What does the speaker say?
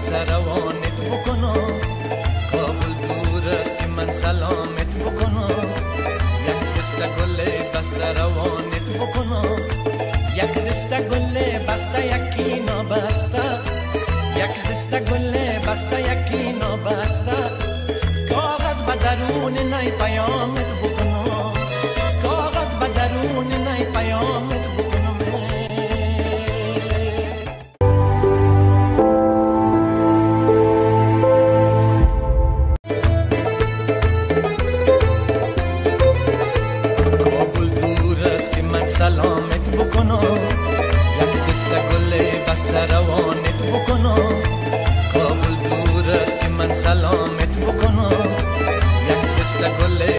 بسته روانت بکنم، کابل دور است که من سلامت بکنم. یک دسته گل بسته روانت بکنم، یک دسته گل بسته یکی نابسته، یک دسته گل بسته یکی نابسته. کاغذ به درون نی پیامت بکنم، کاغذ به درون نی پیامت بکنم. کابل دور است که من سلامت بکنم، یک دسته گل بسته روانت بکنم. کابل دور است که من سلامت بکنم، یک دسته گل